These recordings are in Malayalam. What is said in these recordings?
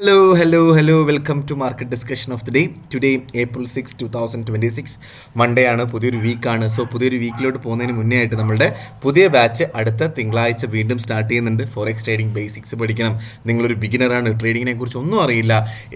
Hello. Welcome to Market Discussion of the Day. Today, April 6, 2026. Monday ആണ്, പുതിയൊരു വീക്കാണ്. സോ പുതിയൊരു വീക്കിലോട്ട് പോകുന്നതിന് മുന്നേ ആയിട്ട് നമ്മളുടെ പുതിയ ബാച്ച് അടുത്ത തിങ്കളാഴ്ച വീണ്ടും സ്റ്റാർട്ട് ചെയ്യുന്നുണ്ട്. ഫോറക്സ് ട്രേഡിംഗ് ബേസിക്സ് പഠിക്കണം. നിങ്ങളൊരു ബിഗിനറാണ്, ട്രേഡിങ്ങിനെ കുറിച്ച് ഒന്നും അറിയില്ല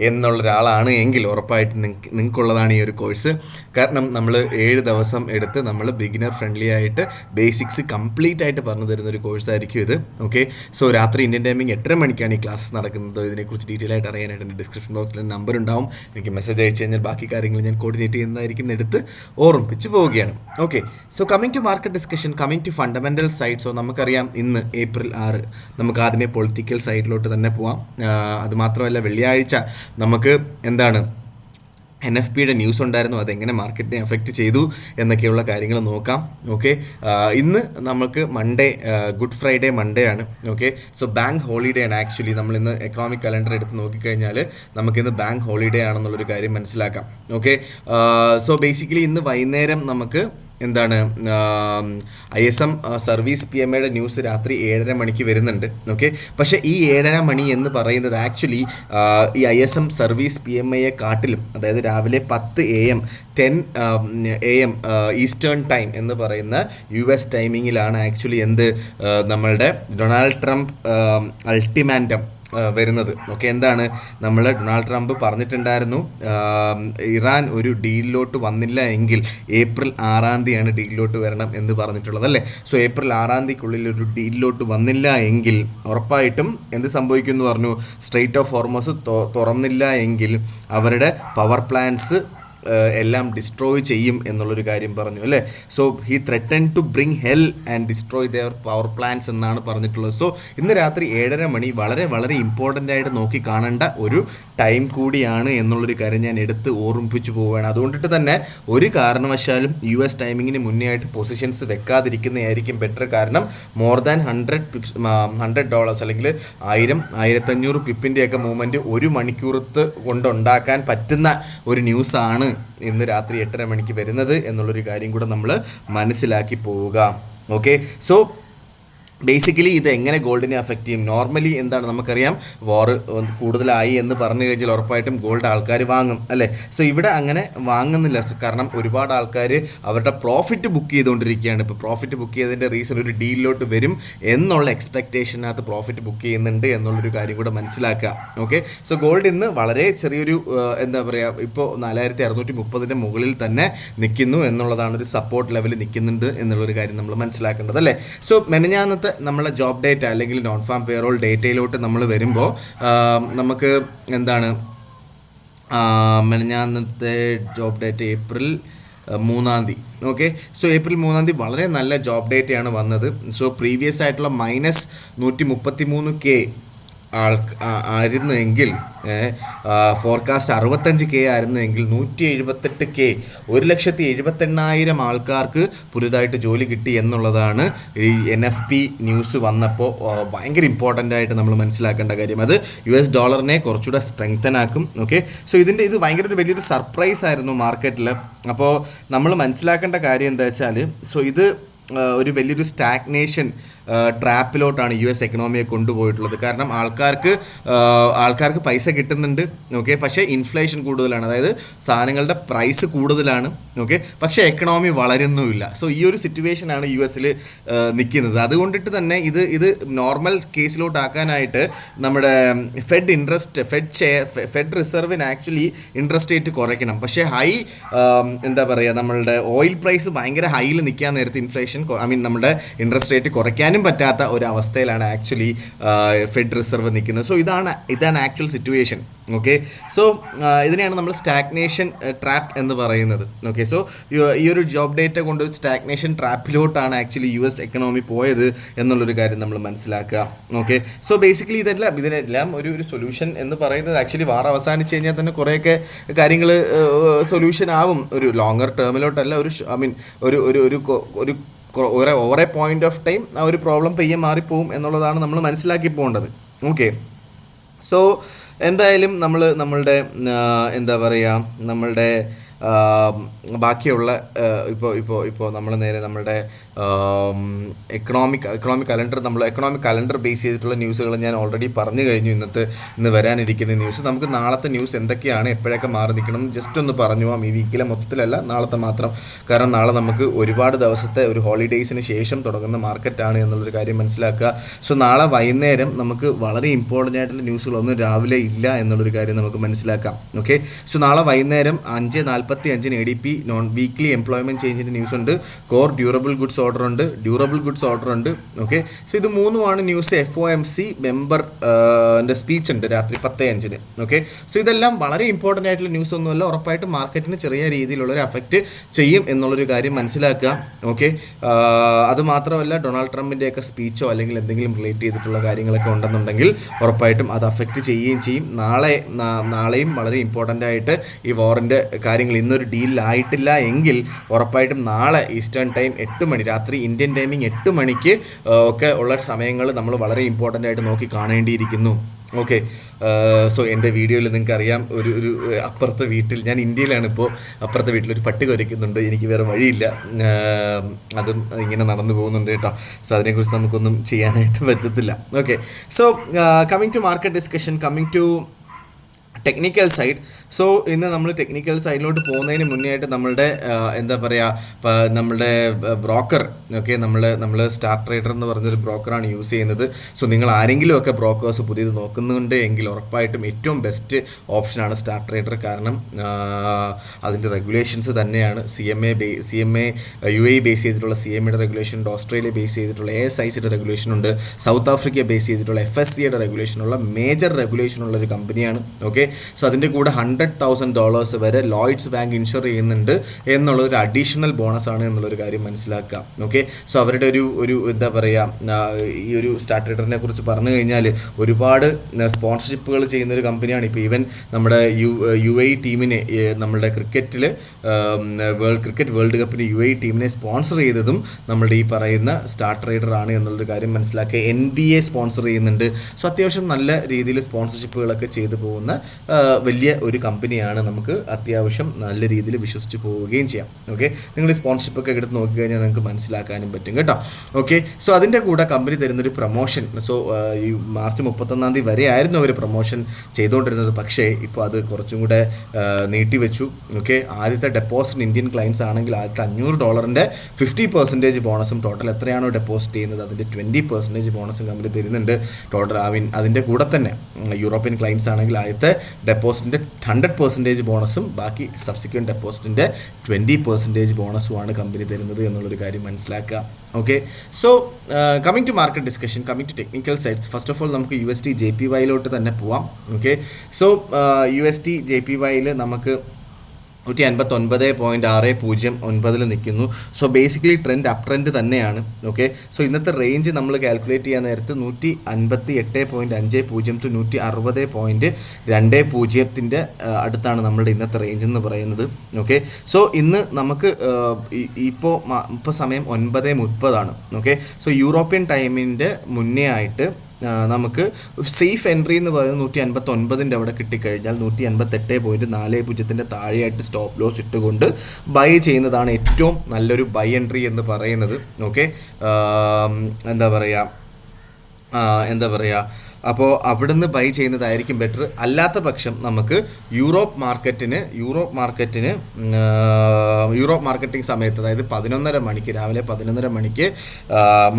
എന്നുള്ള ഒരാളാണ് എങ്കിൽ ഉറപ്പായിട്ട് നിങ്ങൾക്കുള്ളതാണ് ഈ ഒരു കോഴ്സ്. കാരണം നമ്മൾ 7 ദിവസം എടുത്ത് നമ്മൾ ബിഗിനർ ഫ്രണ്ട്ലി ആയിട്ട് ബേസിക്സ് കംപ്ലീറ്റ് ആയിട്ട് പറഞ്ഞു തരുന്ന ഒരു കോഴ്സായിരിക്കും ഇത്. ഓക്കെ, സോ രാത്രി ഇന്ത്യൻ ടൈമിംഗ് 8:30 മണിക്കാണ് ഈ ക്ലാസ് നടക്കുന്നത്. ഇതിനെക്കുറിച്ച് ഡീറ്റെയിൽ ആയിട്ട് അറിയാനായിട്ട് എൻ്റെ ഡിസ്ക്രിപ്ഷൻ ബോക്സിൽ നമ്പർ ഉണ്ടാവും. എനിക്ക് മെസ്സേജ് അയച്ചു കഴിഞ്ഞാൽ ബാക്കി കാര്യങ്ങൾ ഞാൻ കോർഡിനേറ്റ് ചെയ്യുന്നതായിരിക്കും, എടുത്ത് ഓർമ്മിപ്പിച്ച് പോവുകയാണ്. Okay, so coming to market discussion, coming to fundamental side. So നമുക്കറിയാം ഇന്ന് April 6. നമുക്ക് ആദ്യമേ പൊളിറ്റിക്കൽ സൈഡിലോട്ട് തന്നെ പോവാം. അതുമാത്രമല്ല, വെള്ളിയാഴ്ച നമുക്ക് എന്താണ് NFPയുടെ ന്യൂസ് ഉണ്ടായിരുന്നു. അതെങ്ങനെ മാർക്കറ്റിനെ അഫക്റ്റ് ചെയ്തു എന്നൊക്കെയുള്ള കാര്യങ്ങൾ നോക്കാം. ഓക്കെ, ഇന്ന് നമുക്ക് മൺഡേ, ഗുഡ് ഫ്രൈഡേ മൺഡേ ആണ്. ഓക്കെ, സോ ബാങ്ക് ഹോളിഡേ ആണ്. ആക്ച്വലി നമ്മൾ ഇന്ന് എക്കണോമിക് കലണ്ടർ എടുത്ത് നോക്കിക്കഴിഞ്ഞാൽ നമുക്കിന്ന് ബാങ്ക് ഹോളിഡേ ആണെന്നുള്ളൊരു കാര്യം മനസ്സിലാക്കാം. ഓക്കെ, സോ ബേസിക്കലി ഇന്ന് വൈകുന്നേരം നമുക്ക് എന്താണ് ISM സർവീസ് PMAയുടെ ന്യൂസ് രാത്രി 7:30 മണിക്ക് വരുന്നുണ്ട്. ഓക്കെ, പക്ഷേ ഈ 7:30 മണി എന്ന് പറയുന്നത് ആക്ച്വലി ഈ ISM സർവീസ് PMAയെ കാട്ടിലും, അതായത് രാവിലെ 10 AM 10 AM ഈസ്റ്റേൺ ടൈം എന്ന് പറയുന്ന US ടൈമിങ്ങിലാണ് ആക്ച്വലി നമ്മളുടെ ഡൊണാൾഡ് ട്രംപ് അൾട്ടിമാൻഡം വരുന്നത്. ഓക്കെ, എന്താണ് ഡൊണാൾഡ് ട്രംപ് പറഞ്ഞിട്ടുണ്ടായിരുന്നു, ഇറാൻ ഒരു ഡീലിലോട്ട് വന്നില്ല എങ്കിൽ April 6 ഡീലിലോട്ട് വരണം എന്ന് പറഞ്ഞിട്ടുള്ളത് അല്ലേ. സോ April 6 ഒരു ഡീലിലോട്ട് വന്നില്ല എങ്കിൽ ഉറപ്പായിട്ടും എന്ത് സംഭവിക്കും എന്ന് പറഞ്ഞു, സ്ട്രെയിറ്റ് ഓഫ് ഹോർമസ് തുറന്നില്ല എങ്കിൽ അവരുടെ പവർ പ്ലാന്റ്സ് എല്ലാം ഡിസ്ട്രോയ് ചെയ്യും എന്നുള്ളൊരു കാര്യം പറഞ്ഞു അല്ലേ. So he threaten to bring hell and destroy their power plants എന്നാണ് പറഞ്ഞിട്ടുള്ളത്. സോ ഇന്ന് രാത്രി 7:30 മണി വളരെ വളരെ ഇമ്പോർട്ടൻ്റ് ആയിട്ട് നോക്കി കാണേണ്ട ഒരു ടൈം കൂടിയാണ് എന്നുള്ളൊരു കാര്യം ഞാൻ എടുത്ത് ഓർമ്മിപ്പിച്ചു പോവുകയാണ്. അതുകൊണ്ടിട്ട് തന്നെ ഒരു കാരണവശാലും US ടൈമിങ്ങിന് മുന്നേ ആയിട്ട് പൊസിഷൻസ് വെക്കാതിരിക്കുന്നതായിരിക്കും ബെറ്റർ. കാരണം മോർ ദാൻ $100 അല്ലെങ്കിൽ 1000-1500 പിപ്പിൻ്റെയൊക്കെ മൂവ്മെൻറ്റ് ഒരു മണിക്കൂറത്ത് കൊണ്ടുണ്ടാക്കാൻ പറ്റുന്ന ഒരു ന്യൂസാണ് ഇന്ന് രാത്രി 8:30 മണിക്ക് വരുന്നത് എന്നുള്ളൊരു കാര്യം കൂടെ നമ്മൾ മനസ്സിലാക്കി പോവുക. ഓക്കെ, സോ ബേസിക്കലി ഇത് എങ്ങനെ ഗോൾഡിനെ അഫക്റ്റ് ചെയ്യും? നോർമലി എന്താണ് നമുക്കറിയാം, വാർ കൂടുതലായി എന്ന് പറഞ്ഞു കഴിഞ്ഞാൽ ഉറപ്പായിട്ടും ഗോൾഡ് ആൾക്കാർ വാങ്ങും അല്ലേ. സോ ഇവിടെ അങ്ങനെ വാങ്ങുന്നില്ല, കാരണം ഒരുപാട് ആൾക്കാർ അവരുടെ പ്രോഫിറ്റ് ബുക്ക് ചെയ്തുകൊണ്ടിരിക്കുകയാണ്. ഇപ്പോൾ പ്രോഫിറ്റ് ബുക്ക് ചെയ്തതിൻ്റെ റീസൺ ഒരു ഡീലിലോട്ട് വരും എന്നുള്ള എക്സ്പെക്റ്റേഷനകത്ത് പ്രോഫിറ്റ് ബുക്ക് ചെയ്യുന്നുണ്ട് എന്നുള്ളൊരു കാര്യം കൂടെ മനസ്സിലാക്കുക. ഓക്കെ, സോ ഗോൾഡ് ഇന്ന് വളരെ ചെറിയൊരു എന്താ പറയുക, ഇപ്പോൾ 4630 മുകളിൽ തന്നെ നിൽക്കുന്നു എന്നുള്ളതാണ്, ഒരു സപ്പോർട്ട് ലെവൽ നിൽക്കുന്നുണ്ട് എന്നുള്ളൊരു കാര്യം നമ്മൾ മനസ്സിലാക്കേണ്ടത് അല്ലേ. സോ മെനഞ്ഞാന്നത്തെ നമ്മളെ ജോബ് ഡേറ്റ അല്ലെങ്കിൽ നോൺ ഫാം പേറോൾ ഡേറ്റയിലോട്ട് നമ്മൾ വരുമ്പോൾ നമുക്ക് എന്താണ് മെനഞ്ഞാന്നത്തെ job data April 3. Okay, so April 3 വളരെ നല്ല ജോബ് ഡേറ്റയാണ് വന്നത്. സോ പ്രീവിയസ് ആയിട്ടുള്ള -133K ആയിരുന്നെങ്കിൽ ഫോർകാസ്റ്റ് 65K ആയിരുന്നെങ്കിൽ 178K 1,78,000 ആൾക്കാർക്ക് പുതുതായിട്ട് ജോലി കിട്ടി എന്നുള്ളതാണ് ഈ NFP ന്യൂസ് വന്നപ്പോൾ ഭയങ്കര ഇമ്പോർട്ടൻ്റ് ആയിട്ട് നമ്മൾ മനസ്സിലാക്കേണ്ട കാര്യം. അത് US ഡോളറിനെ കുറച്ചുകൂടെ സ്ട്രെങ്തൻ ആക്കും. ഓക്കെ, സോ ഇത് ഭയങ്കര ഒരു വലിയൊരു സർപ്രൈസ് ആയിരുന്നു മാർക്കറ്റിൽ. അപ്പോൾ നമ്മൾ മനസ്സിലാക്കേണ്ട കാര്യം എന്താ വെച്ചാൽ, സോ ഇത് ഒരു വലിയൊരു സ്റ്റാഗ്നേഷൻ ട്രാപ്പിലോട്ടാണ് US എക്കണോമിയെ കൊണ്ടുപോയിട്ടുള്ളത്. കാരണം ആൾക്കാർക്ക് പൈസ കിട്ടുന്നുണ്ട്. ഓക്കെ, പക്ഷേ ഇൻഫ്ലേഷൻ കൂടുതലാണ്, അതായത് സാധനങ്ങളുടെ പ്രൈസ് കൂടുതലാണ്. ഓക്കെ, പക്ഷേ എക്കണോമി വളരുന്നുമില്ല. സോ ഈ ഒരു സിറ്റുവേഷനാണ് US നിൽക്കുന്നത്. അതുകൊണ്ടിട്ട് തന്നെ ഇത് നോർമൽ കേസിലോട്ടാക്കാനായിട്ട് നമ്മുടെ ഫെഡ് റിസർവിന് ആക്ച്വലി ഇൻട്രസ്റ്റ് റേറ്റ് കുറയ്ക്കണം. പക്ഷേ എന്താ പറയുക, നമ്മളുടെ ഓയിൽ പ്രൈസ് ഭയങ്കര ഹൈയിൽ നിൽക്കാൻ നേരത്തെ നമ്മുടെ ഇൻട്രസ്റ്റ് റേറ്റ് കുറയ്ക്കാനും പറ്റാത്ത ഒരു അവസ്ഥയിലാണ് ആക്ച്വലി ഫെഡ് റിസർവ് നിൽക്കുന്നത്. സോ ഇതാണ് ആക്ച്വൽ സിറ്റുവേഷൻ. ഓക്കെ, സോ ഇതിനെയാണ് നമ്മൾ സ്റ്റാഗ്നേഷൻ ട്രാപ്പ് എന്ന് പറയുന്നത്. ഓക്കെ, സോ ഈ ഒരു ജോബ് ഡേറ്റ കൊണ്ട് സ്റ്റാഗ്നേഷൻ ട്രാപ്പിലോട്ടാണ് ആക്ച്വലി US എക്കണോമി പോയത് എന്നുള്ളൊരു കാര്യം നമ്മൾ മനസ്സിലാക്കുക. ഓക്കെ, സോ ബേസിക്കലി ഇതിനെല്ലാം ഒരു സൊല്യൂഷൻ എന്ന് പറയുന്നത് ആക്ച്വലി വാർ അവസാനിച്ച് കഴിഞ്ഞാൽ തന്നെ കുറേയൊക്കെ കാര്യങ്ങൾ സൊല്യൂഷൻ ആവും. ഒരു ലോങ്ങർ ടേമിലോട്ടല്ല, ഒരു over A point of time ആ ഒരു പ്രോബ്ലം പയ്യെ മാറിപ്പോവും എന്നുള്ളതാണ് നമ്മൾ മനസ്സിലാക്കി പോകേണ്ടത്. ഓക്കെ, സോ എന്തായാലും നമ്മളുടെ എന്താ പറയുക, നമ്മളുടെ ബാക്കിയുള്ള ഇപ്പോൾ നമ്മൾ നേരെ നമ്മുടെ എക്കണോമിക് കലണ്ടർ ബേസ് ചെയ്തിട്ടുള്ള ന്യൂസുകൾ ഞാൻ ഓൾറെഡി പറഞ്ഞു കഴിഞ്ഞു. ഇന്ന് വരാനിരിക്കുന്ന ന്യൂസ്. നമുക്ക് നാളത്തെ ന്യൂസ് എന്തൊക്കെയാണ്, എപ്പോഴൊക്കെ മാറി നിൽക്കണം ജസ്റ്റ് ഒന്ന് പറഞ്ഞു പോകാം. ഈ വീക്കിലെ മൊത്തത്തിലല്ല, നാളത്തെ മാത്രം. കാരണം നാളെ നമുക്ക് ഒരുപാട് ദിവസത്തെ ഒരു ഹോളിഡേയ്സിന് ശേഷം തുടങ്ങുന്ന മാർക്കറ്റാണ് എന്നുള്ളൊരു കാര്യം മനസ്സിലാക്കുക. സോ നാളെ വൈകുന്നേരം നമുക്ക് വളരെ ഇമ്പോർട്ടൻ്റ് ആയിട്ടുള്ള ന്യൂസുകളൊന്നും രാവിലെ ഇല്ല എന്നുള്ളൊരു കാര്യം നമുക്ക് മനസ്സിലാക്കാം. ഓക്കെ, സോ നാളെ വൈകുന്നേരം 5:45 ADP നോൺ വീക്ക്ലി എംപ്ലോയ്മെൻറ്റ് ചേഞ്ചിൻ്റെ ന്യൂസ് ഉണ്ട്. കോർ ഡ്യൂറബിൾ ഗുഡ്സ് ഓർഡർ ഉണ്ട്. ഓക്കെ, സോ ഇത് മൂന്നുമാണ് ന്യൂസ്. FOMC മെമ്പറിൻ്റെ സ്പീച്ച് ഉണ്ട് രാത്രി 10:05. ഓക്കെ, സോ ഇതെല്ലാം വളരെ ഇമ്പോർട്ടൻ്റ് ആയിട്ടുള്ള ന്യൂസ് ഒന്നുമല്ല. ഉറപ്പായിട്ടും മാർക്കറ്റിന് ചെറിയ രീതിയിലുള്ളൊരു അഫക്റ്റ് ചെയ്യും എന്നുള്ളൊരു കാര്യം മനസ്സിലാക്കുക. ഓക്കെ, അതുമാത്രമല്ല ഡൊണാൾഡ് ട്രംപിൻ്റെയൊക്കെ സ്പീച്ചോ അല്ലെങ്കിൽ എന്തെങ്കിലും റിലേറ്റ് ചെയ്തിട്ടുള്ള കാര്യങ്ങളൊക്കെ ഉണ്ടെന്നുണ്ടെങ്കിൽ ഉറപ്പായിട്ടും അത് അഫക്റ്റ് ചെയ്യുകയും ചെയ്യും. നാളെയും വളരെ ഇമ്പോർട്ടൻ്റ് ആയിട്ട് ഈ വാറിൻ്റെ കാര്യങ്ങൾ ഇന്നൊരു ഡീലായിട്ടില്ല എങ്കിൽ ഉറപ്പായിട്ടും നാളെ ഈസ്റ്റേൺ ടൈം 8 മണി, രാത്രി ഇന്ത്യൻ ടൈമിങ് 8 മണിക്ക് ഒക്കെ ഉള്ള സമയങ്ങൾ നമ്മൾ വളരെ ഇമ്പോർട്ടൻ്റ് ആയിട്ട് നോക്കി കാണേണ്ടിയിരിക്കുന്നു. ഓക്കെ, സോ എൻ്റെ വീഡിയോയിൽ നിങ്ങൾക്കറിയാം, ഒരു അപ്പുറത്തെ വീട്ടിൽ, ഞാൻ ഇന്ത്യയിലാണ് ഇപ്പോൾ, അപ്പുറത്തെ വീട്ടിലൊരു പട്ടി കുരയ്ക്കുന്നുണ്ട്. എനിക്ക് വേറെ വഴിയില്ല, അതും ഇങ്ങനെ നടന്നു പോകുന്നുണ്ട് കേട്ടോ. സോ അതിനെക്കുറിച്ച് നമുക്കൊന്നും ചെയ്യാനായിട്ട് പറ്റത്തില്ല. Okay, so coming to market discussion, coming to technical side. So ഇന്ന് നമ്മൾ ടെക്നിക്കൽ സൈഡിലോട്ട് പോകുന്നതിന് മുന്നേ ആയിട്ട് നമ്മളുടെ നമ്മളുടെ ബ്രോക്കർ, ഓക്കെ, നമ്മൾ സ്റ്റാർ ട്രേഡർ എന്ന് പറഞ്ഞൊരു ബ്രോക്കറാണ് യൂസ് ചെയ്യുന്നത്. സോ നിങ്ങൾ ആരെങ്കിലും ഒക്കെ ബ്രോക്കേഴ്സ് പുതിയത് നോക്കുന്നുണ്ട് എങ്കിൽ ഉറപ്പായിട്ടും ഏറ്റവും ബെസ്റ്റ് ഓപ്ഷനാണ് സ്റ്റാർ ട്രേഡർ. കാരണം അതിൻ്റെ റെഗുലേഷൻസ് തന്നെയാണ് CMA UAE ബേസ് ചെയ്തിട്ടുള്ള CMAയുടെ റെഗുലേഷൻ ഉണ്ട്, ഓസ്ട്രേലിയ ബേസ് ചെയ്തിട്ടുള്ള ASICയുടെ റെഗുലേഷൻ ഉണ്ട്, സൗത്ത് ആഫ്രിക്ക ബേസ് ചെയ്തിട്ടുള്ള FSCയുടെ റെഗുലേഷനുള്ള മേജർ റെഗുലേഷനുള്ള ഒരു കമ്പനിയാണ്. ഓക്കെ, സോ അതിൻ്റെ കൂടെ $100,000 വരെ ലോയിഡ്സ് ബാങ്ക് ഇൻഷുർ ചെയ്യുന്നുണ്ട് എന്നുള്ളൊരു അഡീഷണൽ ബോണസ് ആണ് എന്നുള്ളൊരു കാര്യം മനസ്സിലാക്കുക. ഓക്കെ, സോ അവരുടെ ഒരു എന്താ പറയുക, ഈ ഒരു സ്റ്റാർ ട്രേഡറിനെ കുറിച്ച് പറഞ്ഞു കഴിഞ്ഞാൽ ഒരുപാട് സ്പോൺസർഷിപ്പുകൾ ചെയ്യുന്നൊരു കമ്പനിയാണ്. ഇപ്പോൾ ഈവൻ നമ്മുടെ UAE ടീമിനെ, നമ്മുടെ ക്രിക്കറ്റ് വേൾഡ് കപ്പിന് UAE ടീമിനെ സ്പോൺസർ ചെയ്തതും നമ്മളുടെ ഈ പറയുന്ന സ്റ്റാർ ട്രേഡർ ആണ് എന്നുള്ളൊരു കാര്യം മനസ്സിലാക്കുക. NBA സ്പോൺസർ ചെയ്യുന്നുണ്ട്. സോ അത്യാവശ്യം നല്ല രീതിയിൽ സ്പോൺസർഷിപ്പുകളൊക്കെ ചെയ്തു പോകുന്ന വലിയ ഒരു കമ്പനിയാണ്. നമുക്ക് അത്യാവശ്യം നല്ല രീതിയിൽ വിശ്വസിച്ച് പോവുകയും ചെയ്യാം. ഓക്കെ, നിങ്ങൾ ഈ സ്പോൺസർഷിപ്പൊക്കെ എടുത്ത് നോക്കിക്കഴിഞ്ഞാൽ നിങ്ങൾക്ക് മനസ്സിലാക്കാനും പറ്റും കേട്ടോ. ഓക്കെ, സോ അതിൻ്റെ കൂടെ കമ്പനി തരുന്നൊരു പ്രൊമോഷൻ. സോ ഈ മാർച്ച് 31 വരെ ആയിരുന്നു അവർ പ്രൊമോഷൻ ചെയ്തുകൊണ്ടിരുന്നത്. പക്ഷേ ഇപ്പോൾ അത് കുറച്ചും കൂടെ നീട്ടിവെച്ചു. ഓക്കെ, ആദ്യത്തെ ഡെപ്പോസിറ്റ് ഇന്ത്യൻ ക്ലയൻസ് ആണെങ്കിൽ ആദ്യത്തെ $500 50% ബോണസും, ടോട്ടൽ എത്രയാണോ ഡെപ്പോസിറ്റ് ചെയ്യുന്നത് അതിൻ്റെ 20% ബോണസും കമ്പനി തരുന്നുണ്ട്. ടോട്ടൽ അതിൻ്റെ കൂടെ തന്നെ യൂറോപ്യൻ ക്ലയൻസ് ആണെങ്കിൽ ആദ്യത്തെ ഡെപ്പോസിറ്റിൻ്റെ 100% ബോണസും ബാക്കി സബ്സിക്വൻറ്റ് ഡെപ്പോസിറ്റിൻ്റെ 20% ബോണസുമാണ് കമ്പനി തരുന്നത് എന്നുള്ളൊരു കാര്യം മനസ്സിലാക്കുക. Okay, so coming to market discussion, coming to technical sides. First of all നമുക്ക് USD JPY തന്നെ പോവാം. ഓക്കെ, സോ USD JPYയിൽ നമുക്ക് 159.609 നിൽക്കുന്നു. So basically trend up trend തന്നെയാണ്. ഓക്കെ, സോ ഇന്നത്തെ റേഞ്ച് നമ്മൾ കാൽക്കുലേറ്റ് ചെയ്യാൻ നേരത്ത് 158.50 to 160.20 അടുത്താണ് നമ്മളുടെ ഇന്നത്തെ റേഞ്ച് എന്ന് പറയുന്നത്. ഓക്കെ, സോ ഇന്ന് നമുക്ക് ഇപ്പോൾ സമയം 9:30. ഓക്കെ, സോ യൂറോപ്യൻ ടൈമിൻ്റെ മുന്നേ ആയിട്ട് നമുക്ക് സേഫ് എൻട്രി എന്ന് പറയുന്നത് 159 അവിടെ കിട്ടിക്കഴിഞ്ഞാൽ 158.40 താഴെയായിട്ട് സ്റ്റോപ്പ് ലോസ് ഇട്ടുകൊണ്ട് ബൈ ചെയ്യുന്നതാണ് ഏറ്റവും നല്ലൊരു ബൈ എൻട്രി എന്ന് പറയുന്നത്. ഓക്കെ, എന്താ പറയുക, അപ്പോൾ അവിടുന്ന് ബൈ ചെയ്യുന്നതായിരിക്കും ബെറ്റർ. അല്ലാത്ത പക്ഷം നമുക്ക് യൂറോപ്പ് മാർക്കറ്റിംഗ് സമയത്ത്, അതായത് 11:30 മണിക്ക്, രാവിലെ 11:30 മണിക്ക്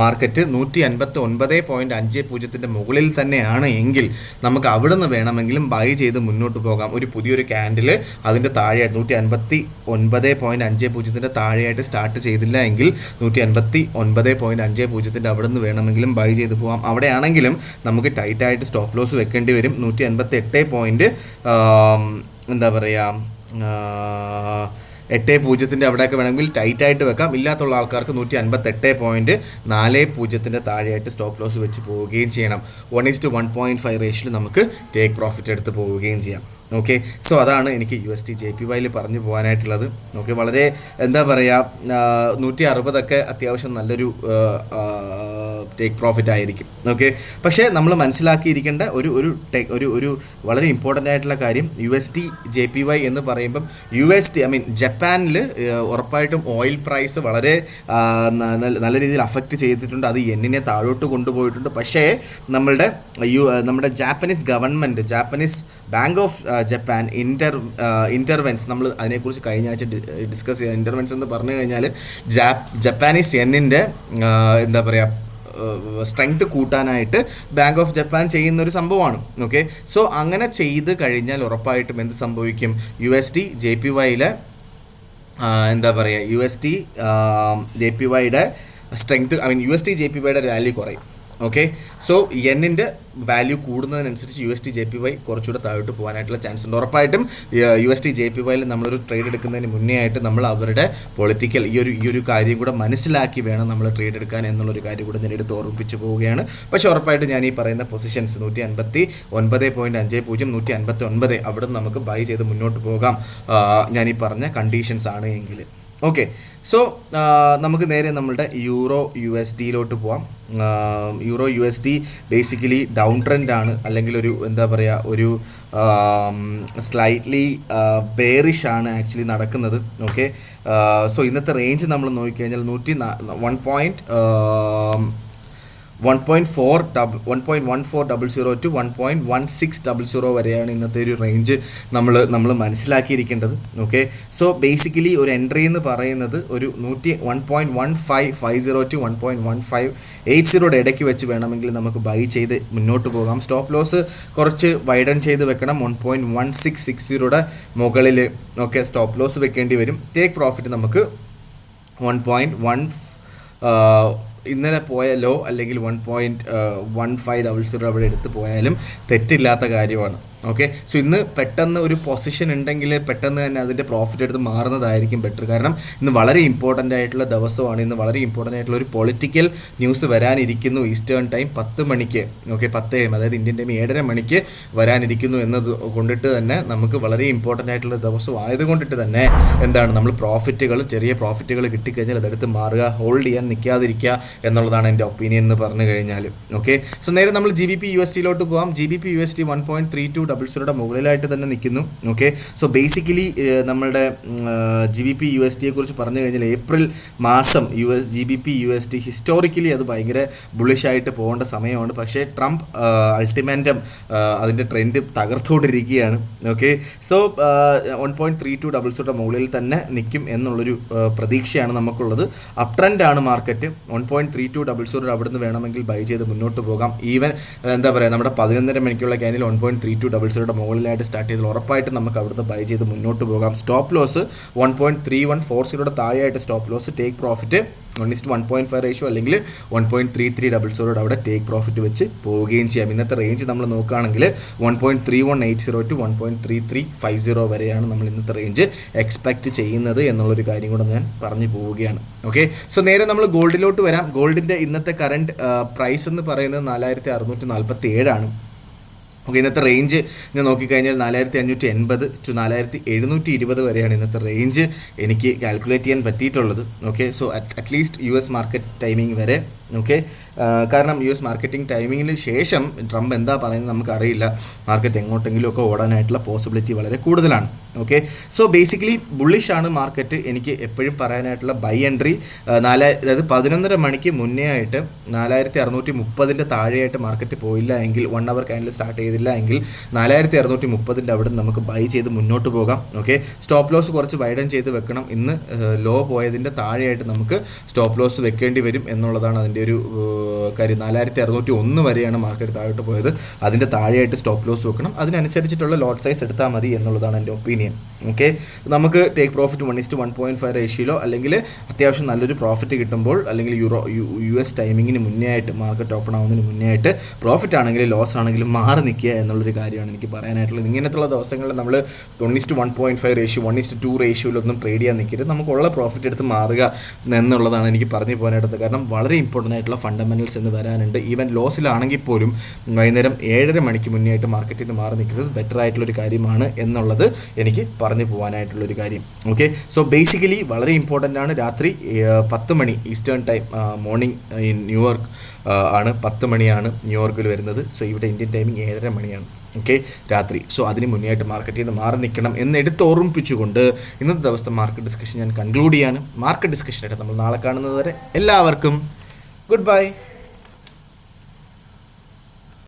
മാർക്കറ്റ് 159.50 മുകളിൽ തന്നെയാണ് എങ്കിൽ നമുക്ക് അവിടുന്ന് വേണമെങ്കിലും ബൈ ചെയ്ത് മുന്നോട്ട് പോകാം. ഒരു പുതിയൊരു ക്യാൻഡിൽ അതിൻ്റെ താഴെയായിട്ട് 159.50 താഴെയായിട്ട് സ്റ്റാർട്ട് ചെയ്തില്ല എങ്കിൽ 159.50 അവിടുന്ന് വേണമെങ്കിലും ബൈ ചെയ്ത് പോകാം. അവിടെയാണെങ്കിലും നമുക്ക് ടൈറ്റായിട്ട് സ്റ്റോപ്പ് ലോസ് വെക്കേണ്ടി വരും. 158 എന്താ പറയുക, 8.0 അവിടെയൊക്കെ വേണമെങ്കിൽ ടൈറ്റായിട്ട് വെക്കാം. ഇല്ലാത്തുള്ള ആൾക്കാർക്ക് 158.40 താഴെയായിട്ട് സ്റ്റോപ്പ് ലോസ് വെച്ച് പോവുകയും ചെയ്യണം. 1:1.5 റേഷ്യോയിൽ നമുക്ക് ടേക്ക് പ്രോഫിറ്റ് എടുത്ത് പോവുകയും ചെയ്യാം. ഓക്കെ, സോ അതാണ് എനിക്ക് USD JPYയിൽ പറഞ്ഞു പോകാനായിട്ടുള്ളത്. ഓക്കെ, വളരെ എന്താ പറയുക, 160 അത്യാവശ്യം നല്ലൊരു ടേക്ക് പ്രോഫിറ്റ് ആയിരിക്കും. ഓക്കെ, പക്ഷേ നമ്മൾ മനസ്സിലാക്കിയിരിക്കേണ്ട ഒരു വളരെ ഇമ്പോർട്ടൻ്റ് ആയിട്ടുള്ള കാര്യം, USD/JPY എന്ന് പറയുമ്പം ജപ്പാനിൽ ഉറപ്പായിട്ടും ഓയിൽ പ്രൈസ് വളരെ നല്ല രീതിയിൽ അഫക്റ്റ് ചെയ്തിട്ടുണ്ട്. അത് യെന്നിനെ താഴോട്ട് കൊണ്ടുപോയിട്ടുണ്ട്. പക്ഷേ നമ്മുടെ Japanese government, Japanese bank of Japan intervenes, നമ്മൾ അതിനെക്കുറിച്ച് കഴിഞ്ഞ ആഴ്ച ഡിസ്കസ് ചെയ്ത ഇൻ്റർവെൻസ് എന്ന് പറഞ്ഞു കഴിഞ്ഞാൽ ജപ്പാനീസ് യെന്നിൻ്റെ എന്താ പറയുക സ്ട്രെങ്ത് കൂട്ടാനായിട്ട് ബാങ്ക് ഓഫ് ജപ്പാൻ ചെയ്യുന്ന ഒരു സംഭവമാണ്. ഓക്കെ, സോ അങ്ങനെ ചെയ്ത് കഴിഞ്ഞാൽ ഉറപ്പായിട്ടും എന്ത് സംഭവിക്കും, USD/JPYയിലെ എന്താ പറയുക USD/JPYയുടെ സ്ട്രെങ്ത് USD/JPYയുടെ വാല്യൂ കുറയും. ഓക്കെ, സോ യെന്നിൻ്റെ വാല്യൂ കൂടുന്നതിനനുസരിച്ച് USD/JPY കുറച്ചുകൂടെ താഴോട്ട് പോകാനായിട്ടുള്ള ചാൻസ് ഉണ്ട്. ഉറപ്പായിട്ടും USD/JPYയിൽ നമ്മളൊരു ട്രേഡ് എടുക്കുന്നതിന് മുന്നേ ആയിട്ട് നമ്മൾ അവരുടെ പൊളിറ്റിക്കൽ ഈ ഒരു കാര്യം കൂടെ മനസ്സിലാക്കി വേണം നമ്മൾ ട്രേഡ് എടുക്കാൻ എന്നുള്ളൊരു കാര്യം കൂടെ ഞാൻ എടുത്ത് ഓർമ്മിപ്പിച്ച് പോവുകയാണ്. പക്ഷേ ഉറപ്പായിട്ടും ഞാൻ ഈ പറയുന്ന പൊസിഷൻസ് 159.50, 159 അവിടെ നമുക്ക് ബൈ ചെയ്ത് മുന്നോട്ട് പോകാം, ഞാൻ ഈ പറഞ്ഞ കണ്ടീഷൻസ് ആണ് എങ്കിൽ. ഓക്കെ, സോ നമുക്ക് നേരെ നമ്മളുടെ EUR/USDയിലോട്ട് പോവാം. EUR/USD ബേസിക്കലി ഡൗൺ ട്രെൻഡ് ആണ്, അല്ലെങ്കിൽ ഒരു എന്താ പറയുക ഒരു സ്ലൈറ്റ്ലി ബെയറിഷ് ആണ് ആക്ച്വലി നടക്കുന്നത്. ഓക്കെ, സോ ഇന്നത്തെ റേഞ്ച് നമ്മൾ നോക്കിക്കഴിഞ്ഞാൽ 1.1400 to 1.1600 വരെയാണ് ഇന്നത്തെ ഒരു റേഞ്ച് നമ്മൾ മനസ്സിലാക്കിയിരിക്കേണ്ടത്. ഓക്കെ, സോ ബേസിക്കലി ഒരു എൻട്രി എന്ന് പറയുന്നത് ഒരു 1.1550 to 1.1580 ഇടയ്ക്ക് വെച്ച് വേണമെങ്കിൽ നമുക്ക് ബൈ ചെയ്ത് മുന്നോട്ട് പോകാം. സ്റ്റോപ്പ് ലോസ് കുറച്ച് വൈഡൻ ചെയ്ത് വെക്കണം, 1.1660 മുകളിൽ. ഓക്കെ, സ്റ്റോപ്പ് ലോസ് വെക്കേണ്ടി വരും. ടേക്ക് പ്രോഫിറ്റ് നമുക്ക് 1.1 ഇന്നലെ പോയ ലോ അല്ലെങ്കിൽ 1.1500 അവിടെ എടുത്ത് പോയാലും തെറ്റില്ലാത്ത കാര്യമാണ്. ഓക്കെ, സോ ഇന്ന് പെട്ടെന്ന് ഒരു പൊസിഷൻ ഉണ്ടെങ്കിൽ പെട്ടെന്ന് തന്നെ അതിൻ്റെ പ്രോഫിറ്റ് എടുത്ത് മാറുന്നതായിരിക്കും ബെറ്റർ. കാരണം ഇന്ന് വളരെ ഇമ്പോർട്ടൻ്റ് ആയിട്ടുള്ള ദിവസമാണ്. ഇന്ന് വളരെ ഇമ്പോർട്ടൻ്റ് ആയിട്ടുള്ള ഒരു പൊളിറ്റിക്കൽ ന്യൂസ് വരാനിരിക്കുന്നു. ഈസ്റ്റേൺ ടൈം 10 മണിക്ക്, ഓക്കെ 10 AM, അതായത് ഇന്ത്യൻ ടൈം 7:30 മണിക്ക് വരാനിരിക്കുന്നു എന്നത് കൊണ്ടിട്ട് തന്നെ നമുക്ക് വളരെ ഇമ്പോർട്ടൻ്റ് ആയിട്ടുള്ള ദിവസം ആയതുകൊണ്ടിട്ട് തന്നെ എന്താണ്, നമ്മൾ ചെറിയ പ്രോഫിറ്റുകൾ കിട്ടിക്കഴിഞ്ഞാൽ അതെടുത്ത് മാറുക, ഹോൾഡ് ചെയ്യാൻ നിൽക്കാതിരിക്കുക എന്നുള്ളതാണ് എൻ്റെ ഒപ്പീനിയൻ എന്ന് പറഞ്ഞു കഴിഞ്ഞാൽ. ഓക്കെ, സോ നേരെ നമ്മൾ GBP/USDയിലോട്ട് പോകാം. GBP/USD 1.3200 മുകളിലായിട്ട് തന്നെ നിൽക്കുന്നു. ഓക്കെ, സോ ബേസിക്കലി നമ്മളുടെ GBP/USDയെ കുറിച്ച് പറഞ്ഞു കഴിഞ്ഞാൽ ഏപ്രിൽ മാസം GBP/USD ഹിസ്റ്റോറിക്കലി അത് ഭയങ്കര ബുള്ളിഷായിട്ട് പോകേണ്ട സമയമാണ്. പക്ഷേ ട്രംപ് അൾട്ടിമാറ്റം അതിൻ്റെ ട്രെൻഡ് തകർത്തുകൊണ്ടിരിക്കുകയാണ്. ഓക്കെ, സോ 1.3200 മുകളിൽ തന്നെ നിൽക്കും എന്നുള്ളൊരു പ്രതീക്ഷയാണ് നമുക്കുള്ളത്. Up ട്രെൻഡാണ് market. 1.3200 അവിടുന്ന് വേണമെങ്കിൽ ബൈ ചെയ്ത് മുന്നോട്ട് പോകാം. ഈവൻ എന്താ പറയുക, നമ്മുടെ 11:30 മണിക്കുള്ള ക്യാനിൽ 1.3200 മുകളിലായിട്ട് സ്റ്റാർട്ട് ചെയ്താൽ ഉറപ്പായിട്ടും നമുക്ക് അവിടുന്ന് ബൈ ചെയ്ത് മുന്നോട്ട് പോകാം. സ്റ്റോപ്പ് ലോസ് 1.3140 താഴെയായിട്ട് stop loss. Take profit 1:1.5 ratio അല്ലെങ്കിൽ 1.3300 അവിടെ ടേക്ക് പ്രോഫിറ്റ് വെച്ച് പോവുകയും ചെയ്യാം. ഇന്നത്തെ റേഞ്ച് നമ്മൾ നോക്കുകയാണെങ്കിൽ 1.3180 to 1.3350 വരെയാണ് നമ്മൾ ഇന്നത്തെ റേഞ്ച് എക്സ്പെക്റ്റ് ചെയ്യുന്നത് എന്നുള്ളൊരു കാര്യം കൂടെ ഞാൻ പറഞ്ഞു പോവുകയാണ്. ഓക്കെ, സോ നേരെ നമ്മൾ ഗോൾഡിലോട്ട് വരാം. ഗോൾഡിൻ്റെ ഇന്നത്തെ കറണ്ട് പ്രൈസ് എന്ന് പറയുന്നത് 4647 ആണ്. ഓക്കെ, ഇന്നത്തെ റേഞ്ച് ഞാൻ നോക്കിക്കഴിഞ്ഞാൽ 4580 to 4720 വരെയാണ് ഇന്നത്തെ റേഞ്ച് എനിക്ക് കാൽക്കുലേറ്റ് ചെയ്യാൻ പറ്റിയിട്ടുള്ളത്. Okay, so at least US market timing വരെ. ഓക്കെ, കാരണം US മാർക്കറ്റിംഗ് ടൈമിങ്ങിന് ശേഷം ട്രംപ് എന്താ പറയുന്നത് നമുക്കറിയില്ല. മാർക്കറ്റ് എങ്ങോട്ടെങ്കിലും ഒക്കെ ഓടാനായിട്ടുള്ള പോസിബിലിറ്റി വളരെ കൂടുതലാണ്. ഓക്കെ, സോ ബേസിക്കലി ബുള്ളിഷാണ് മാർക്കറ്റ്. എനിക്ക് എപ്പോഴും പറയാനായിട്ടുള്ള ബൈ എൻട്രി അതായത് 11:30 മണിക്ക് മുന്നേ ആയിട്ട് 4630 താഴെയായിട്ട് മാർക്കറ്റ് പോയില്ല എങ്കിൽ, 1 അവർ ക്യാൻഡിൽ സ്റ്റാർട്ട് ചെയ്തില്ല എങ്കിൽ 4630 അവിടെ നമുക്ക് ബൈ ചെയ്ത് മുന്നോട്ട് പോകാം. ഓക്കെ, സ്റ്റോപ്പ് ലോസ് കുറച്ച് വൈഡൻ ചെയ്ത് വെക്കണം. ഇന്ന് ലോ പോയതിൻ്റെ താഴെയായിട്ട് നമുക്ക് സ്റ്റോപ്പ് ലോസ് വെക്കേണ്ടി വരും എന്നുള്ളതാണ് അതിൻ്റെ ഒരു കാര്യം. 4601 വരെയാണ് മാർക്കറ്റ് താഴോട്ട് പോയത്. അതിൻ്റെ താഴെയായിട്ട് സ്റ്റോപ്പ് ലോസ് വെക്കണം. അതിനനുസരിച്ചിട്ടുള്ള ലോട്ട് സൈസ് എടുത്താൽ മതി എന്നുള്ളതാണ് എൻ്റെ ഒപ്പീനിയൻ. ഓക്കെ, നമുക്ക് ടേക്ക് പ്രോഫിറ്റ് 1:1.5 റേഷ്യോയിലോ അല്ലെങ്കിൽ അത്യാവശ്യം നല്ലൊരു പ്രോഫിറ്റ് കിട്ടുമ്പോൾ, അല്ലെങ്കിൽ US ടൈമിങ്ങിന് മുന്നേ ആയിട്ട്, മാർക്കറ്റ് ഓപ്പൺ ആവുന്നതിന് മുന്നേ ആയിട്ട് പ്രോഫിറ്റ് ആണെങ്കിലും ലോസ് ആണെങ്കിലും മാറി നിൽക്കുക എന്നുള്ളൊരു കാര്യമാണ് എനിക്ക് പറയാനായിട്ടുള്ളത്. ഇങ്ങനത്തുള്ള ദിവസങ്ങളിൽ നമ്മൾ 1:1.5 റേഷ്യോ 1:2 റേഷ്യോയിലൊന്നും ട്രേഡ് ചെയ്യാൻ നിൽക്കരുത്. നമുക്കുള്ള പ്രോഫിറ്റ് എടുത്ത് മാറുക എന്നുള്ളതാണ് എനിക്ക് പറഞ്ഞു പോകാനായിട്ട്. കാരണം വളരെ ഇമ്പോർട്ടൻ്റ് ഇമ്പോർട്ടൻ്റ് ആയിട്ടുള്ള ഫണ്ടമെൻ്റൽസ് എന്ന് വരാനുണ്ട്. ഈവൻ ലോസിലാണെങ്കിൽ പോലും വൈകുന്നേരം 7:30 മണിക്ക് മുന്നേ ആയിട്ട് മാർക്കറ്റിൽ നിന്ന് മാറി നിൽക്കുന്നത് ബെറ്റർ ആയിട്ടുള്ളൊരു കാര്യമാണ് എന്നുള്ളത് എനിക്ക് പറഞ്ഞു പോകാനായിട്ടുള്ളൊരു കാര്യം. ഓക്കെ, സോ ബേസിക്കലി വളരെ ഇമ്പോർട്ടൻ്റ് ആണ്. രാത്രി 10 മണി eastern time, morning in New York ആണ്, 10 മണിയാണ് ന്യൂയോർക്കിൽ വരുന്നത്. സോ ഇവിടെ ഇന്ത്യൻ ടൈമിംഗ് 7:30 മണിയാണ്. ഓക്കെ, രാത്രി. സോ അതിന് മുന്നേ ആയിട്ട് മാർക്കറ്റിൽ നിന്ന് മാറി നിൽക്കണം എന്ന് എടുത്ത് ഓർമ്മിപ്പിച്ചുകൊണ്ട് ഇന്നത്തെ ദിവസത്തെ മാർക്കറ്റ് ഡിസ്കഷൻ ഞാൻ കൺക്ലൂഡ് ചെയ്യാണ്. മാർക്കറ്റ് ഡിസ്കഷനായിട്ട് നമ്മൾ നാളെ കാണുന്നത് വരെ എല്ലാവർക്കും ഗുഡ് ബൈ.